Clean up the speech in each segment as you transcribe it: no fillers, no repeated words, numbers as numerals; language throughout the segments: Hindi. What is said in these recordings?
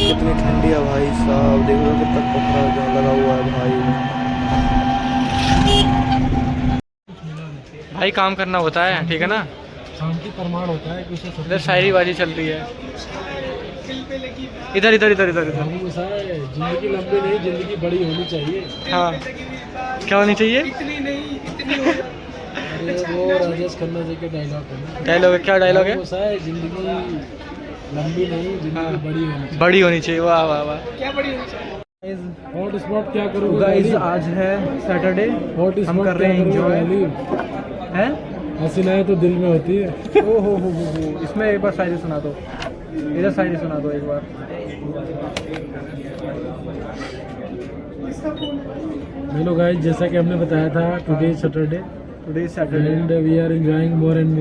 कितनी ठंडी है भाई साहब, देख लो कितना कोहरा जो लगा हुआ है भाई। भाई काम करना होता है, ठीक है ना, शांति प्रमाण होता है कि उसे इधर शायरी बाजी चल रही है। इधर इधर इधर इधर इधर। जिंदगी लंबी नहीं, जिंदगी बड़ी होनी चाहिए। हाँ, क्या होनी चाहिए? अरे वो राजेश खन्ना जी के डायलॉग है। डायलॉग है, क्या डायलॉग है? जिंदगी लंबी नहीं, जिंदगी बड़ी होनी चाहिए। बड़ी होनी चाहिए, वाह वाह वाह। क्या बड़ी होनी चाहिए? हॉट स्पॉट क्या करोगे गाइस? आज है सैटरडे, हम कर रहे हैं एंजॉय हैं। हसीनाएं तो दिल में होती है। ओ हो, इसमें एक बार शायरी सुना दो, इधर शायरी सुना दो एक बार। हेलो गाइस, जैसा कि हमने बताया था, today is Saturday and we are enjoying more and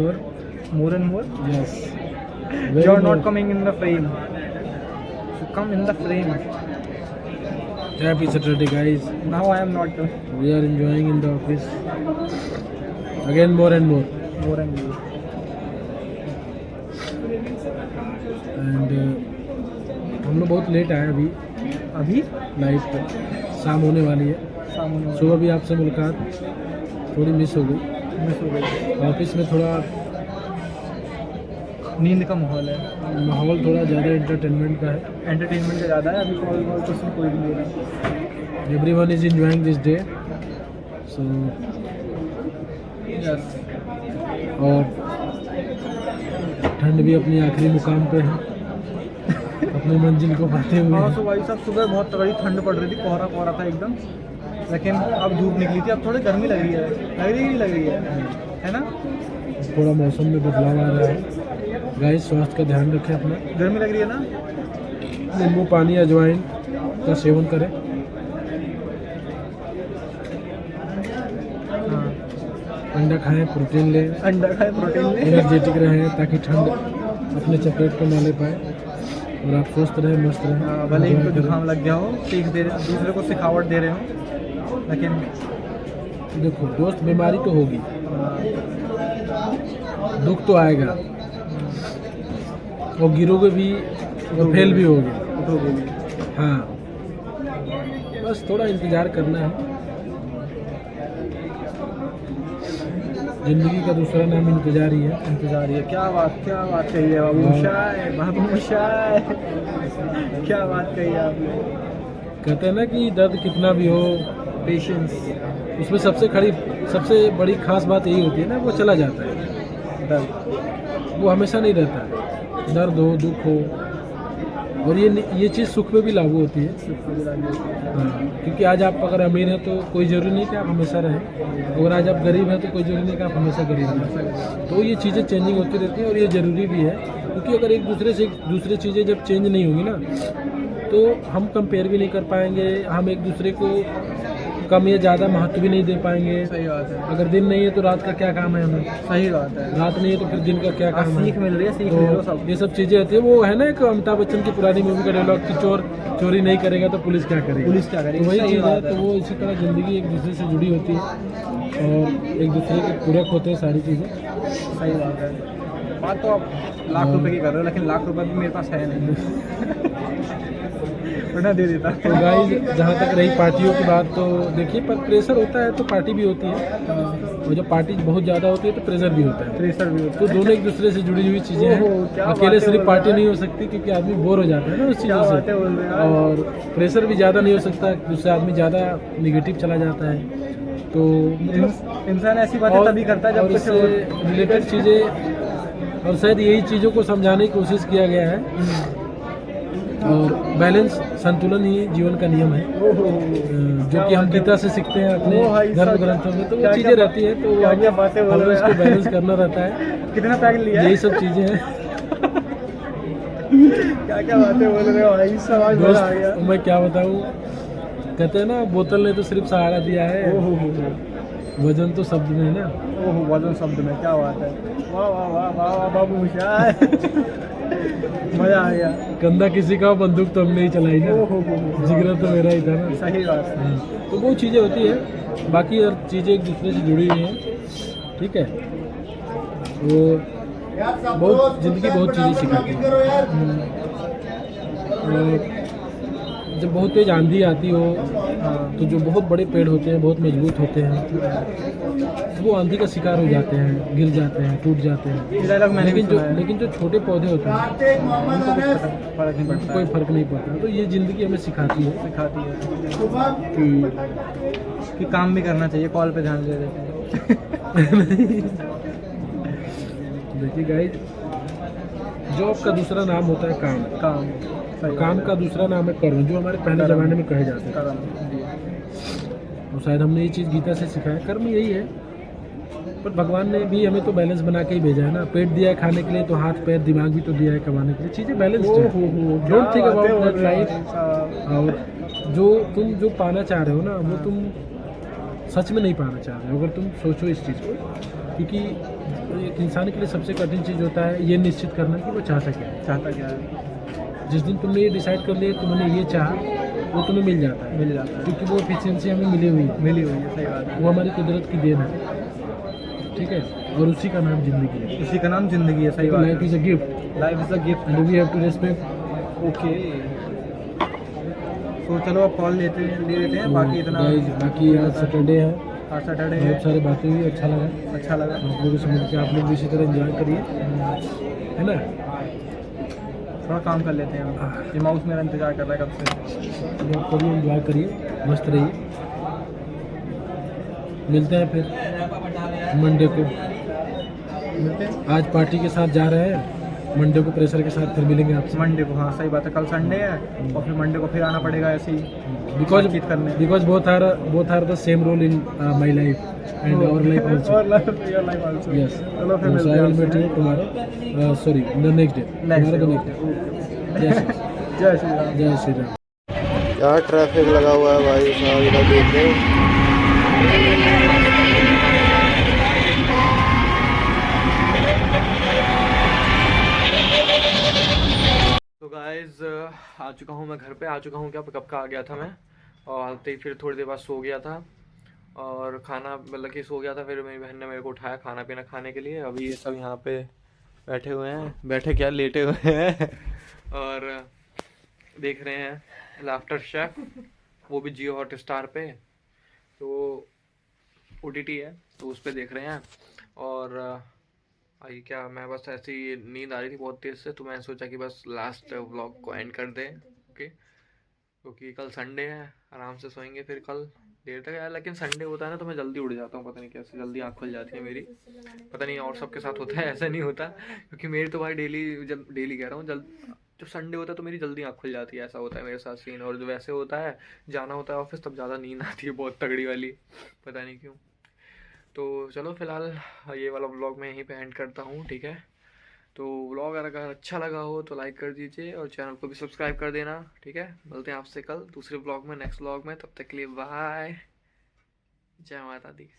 more. Yes, you are not coming in the frame, so come in the frame. Happy Saturday guys. Now I am not, we are enjoying in the office again more and more and हम लोग बहुत लेट आए अभी नाइट पे, शाम होने वाली है। सुबह भी आपसे मुलाकात थोड़ी मिस हो गई। ऑफिस में थोड़ा नींद का माहौल है, माहौल थोड़ा ज़्यादा एंटरटेनमेंट का है। एंटरटेनमेंट का ज़्यादा है। अभी कॉल कुछ कोई भी नहीं रहा। Everyone is enjoying this day, so yes. और ठंड भी अपनी आखिरी मुकाम पे है, अपनी मंजिल को पाते हुए। हाँ, तो भाई साहब सुबह बहुत तगड़ी ठंड पड़ रही थी, कोहरा था एकदम, लेकिन अब धूप निकली थी। अब थोड़ी गर्मी लग रही है ना? थोड़ा मौसम में बदलाव आ रहा है। गाइस, स्वास्थ्य का ध्यान रखें अपना। गर्मी लग रही है ना? नींबू पानी, अजवाइन का सेवन करें। हाँ, अंडा खाएं, प्रोटीन लें, एनर्जेटिक रहें ताकि ठंड अपने चपेट को ना ले पाए और आप स्वस्थ रहें, मस्त रहें। हाँ, भले ही इनको जुकाम लग गया हो, सीख दे रहे, दूसरे को सिखावट दे रहे हो, लेकिन देखो दोस्त, बीमारी तो होगी, दुख तो आएगा, और गिरोगे भी और फेल भी होगे। हाँ, बस थोड़ा इंतज़ार करना है। जिंदगी का दूसरा नाम इंतजार ही है। क्या बात कही है बाबू शाय, क्या बात कही है आपने। कहते हैं ना कि दर्द कितना भी हो, पेशेंस, उसमें सबसे बड़ी खास बात यही होती है ना, वो चला जाता है। दर्द वो हमेशा नहीं रहता है। दर्द हो, दुख हो, और ये चीज़ सुख में भी लागू होती है। हाँ, क्योंकि आज आप अगर अमीर हैं तो कोई ज़रूरी नहीं कि आप हमेशा रहें, अगर आज आप गरीब हैं तो कोई ज़रूरी नहीं कि आप हमेशा गरीब रहें। तो ये चीज़ें चेंजिंग होती रहती हैं और ये ज़रूरी भी है, क्योंकि अगर एक दूसरे से दूसरी चीज़ें जब चेंज नहीं होंगी ना, तो हम कंपेयर भी नहीं कर पाएंगे, हम एक दूसरे को कम या ज़्यादा महत्व भी नहीं दे पाएंगे। सही बात है। अगर दिन नहीं है तो रात का क्या काम है हमें? सही बात है। रात नहीं है तो फिर दिन का क्या काम है? सीख मिल रही है, सीख तो मिल रही है सब। ये सब चीज़ें होती है। वो है ना एक अमिताभ बच्चन की पुरानी मूवी का डायलॉग कि चोरी नहीं करेगा तो पुलिस क्या करेगी? तो वही चीज़ है। तो वो इसी तरह ज़िंदगी एक दूसरे से जुड़ी होती है और एक दूसरे के पूरक होते हैं सारी चीज़ें। सही बात है। बात तो आप लाख रुपए की कर रहे हो, लेकिन लाख रुपए भी मेरे पास है नहीं, वरना दे देता। तो गाइस, जहाँ तक रही पार्टियों की बात, तो देखिए, पर प्रेशर होता है तो पार्टी भी होती है, और जब पार्टी बहुत ज़्यादा होती है तो प्रेशर भी होता है। तो दोनों एक दूसरे से जुड़ी हुई चीज़ें हैं। अकेले सिर्फ पार्टी नहीं हो सकती, क्योंकि आदमी बोर हो जाता है ना उस चीज़ों से, और प्रेशर भी ज़्यादा नहीं हो सकता, जिससे आदमी ज़्यादा निगेटिव चला जाता है। तो मतलब इंसान ऐसी बातें तभी करता है जब कुछ रिलेटेड चीज़ें, और शायद यही चीज़ों को समझाने की कोशिश किया गया है। और बैलेंस, संतुलन ही जीवन का नियम है, जो कि हम गीता से सीखते हैं अपने धर्म ग्रंथों में। तो वो चीज़ें रहती है, तो हमें उसको बैलेंस करना रहता है। कितना पैकेट लिया? यही सब चीज़ें हैं। क्या बातें बोल रहे हो भाई, सवाल बड़ा आ गया। मैं क्या बताऊँ, कहते हैं ना, बोतल ने तो सिर्फ सहारा दिया है, वजन तो शब्द में है ना। ओहो, वजन शब्द में, क्या बात है। वाह वाह वाह वाह वाह बाबू शाह, मजा आ गया। कंधा किसी का, बंदूक तो हमने ही चलाई ना, जिगरा तो मेरा ही था ना। सही बात है। तो वो चीज़ें होती है, बाकी हर चीज़ें एक दूसरे से जुड़ी हुई हैं, ठीक है। वो बहुत ज़िंदगी बहुत चीज़ें सिखाती है। जब बहुत तेज आंधी आती हो हाँ तो जो बहुत बड़े पेड़ होते हैं, बहुत मजबूत होते हैं, तो वो आंधी का शिकार हो जाते हैं, गिर जाते हैं, टूट जाते हैं। ये डायलॉग मैंने भी सुना है। लेकिन जो छोटे पौधे होते हैं उनको कुछ फर्क नहीं पड़ता कोई है। फर्क नहीं पड़ता। तो ये ज़िंदगी हमें सिखाती है सिखाती है कि काम भी करना चाहिए, कॉल पे ध्यान दे देते हैं। देखिए गाइस, जॉब का दूसरा नाम होता है काम, काम सही काम का दूसरा नाम है कर्म, जो हमारे पहले ज़माने में कहे जाते थे। कर्म जी। और शायद हमने ये चीज़ गीता से सीखा है, कर्म यही है। पर भगवान ने भी हमें तो बैलेंस बना के ही भेजा है ना। पेट दिया है खाने के लिए, तो हाथ पैर दिमाग भी तो दिया है कमाने के लिए। चीज़ें बैलेंस है। Don't think about that life. और जो पाना चाह रहे हो ना, वो तुम सच में नहीं पाना चाह रहे हो, अगर तुम सोचो इस चीज़ को। क्योंकि एक इंसान के लिए सबसे कठिन चीज़ होता है ये निश्चित करना कि वो चाहता क्या है। चाहता क्या है। जिस दिन तुमने ये डिसाइड कर लिया तुमने ये चाहा, वो तुम्हें मिल जाता है। मिल जाता है, क्योंकि वो एफिशिएंसी हमें मिली हुई है, मिली हुई है। सही बात है। वो हमारी कुदरत की देन है। ठीक है, और उसी का नाम जिंदगी है। उसी का नाम जिंदगी है। सही बात लाइफ है। Is a gift life is a gift. And we have to respect. Okay, तो चलो अब कॉल ले लेते हैं। बाकी इतना बाकी आज सैटरडे है, आज सैटरडे बहुत है। सारी बातें हुई, अच्छा लगा। अच्छा लगा। आप लोगों से मिलकर आप लोग भी इसी तरह एंजॉय करिए, है ना। थोड़ा काम कर लेते हैं हम। ये माउस मेरा इंतजार कर रहा है कब से। करिए, एंजॉय करिए, मस्त रहिए। मिलते हैं फिर मंडे को। मिलते हैं आज पार्टी के साथ जा रहे हैं, मंडे को प्रेशर के साथ फिर मिलेंगे आपसे। मंडे को। हाँ सही बात है, कल संडे है और फिर मंडे को फिर आना पड़ेगा ऐसे ही बातचीत करने। Because both are the same role in my life and our life also. और योर लाइफ आल्सो। यस, चलो फिर सो मिलते आई हैं विल मीट आपसे। You tomorrow, sorry the next day, tomorrow the next day. जय श्री राम। जय श्री राम। क्या ट्रैफिक लगा हुआ है भाई साहब, इधर देखो। तो गाइज आ चुका हूँ मैं घर पे। आ चुका हूँ, क्या कब का आ गया था मैं, और आते ही फिर थोड़ी देर बाद सो गया था। और खाना मतलब कि सो गया था, फिर मेरी बहन ने मेरे को उठाया खाना पीना खाने के लिए। अभी ये सब यहाँ पे बैठे हुए हैं, बैठे क्या लेटे हुए हैं और देख रहे हैं लाफ्टर शेफ, वो भी जियो हॉटस्टार पे। तो OTT है तो उस पर देख रहे हैं। और आई क्या, मैं बस ऐसी नींद आ रही थी बहुत तेज़ से, तो मैंने सोचा कि बस लास्ट व्लॉग को एंड कर दें। ओके, क्योंकि कल संडे है, आराम से सोएंगे फिर कल देर तक यार। लेकिन संडे होता है ना तो मैं जल्दी उठ जाता हूँ, पता नहीं कैसे जल्दी आँख खुल जाती है मेरी। पता नहीं और सबके साथ होता है, ऐसा नहीं होता। क्योंकि मेरी तो भाई डेली, जब डेली कह रहा हूँ, जब संडे होता है तो मेरी जल्दी आँख खुल जाती है। ऐसा होता है मेरे साथ सीन। और जो वैसे होता है, जाना होता है ऑफिस, तब ज़्यादा नींद आती है, बहुत तगड़ी वाली, पता नहीं क्यों। तो चलो फिलहाल ये वाला व्लॉग मैं यहीं पे एंड करता हूँ, ठीक है। तो व्लॉग अगर अच्छा लगा हो तो लाइक कर दीजिए और चैनल को भी सब्सक्राइब कर देना, ठीक है। मिलते हैं आपसे कल दूसरे व्लॉग में, नेक्स्ट व्लॉग में। तब तक के लिए बाय, जय माता दी।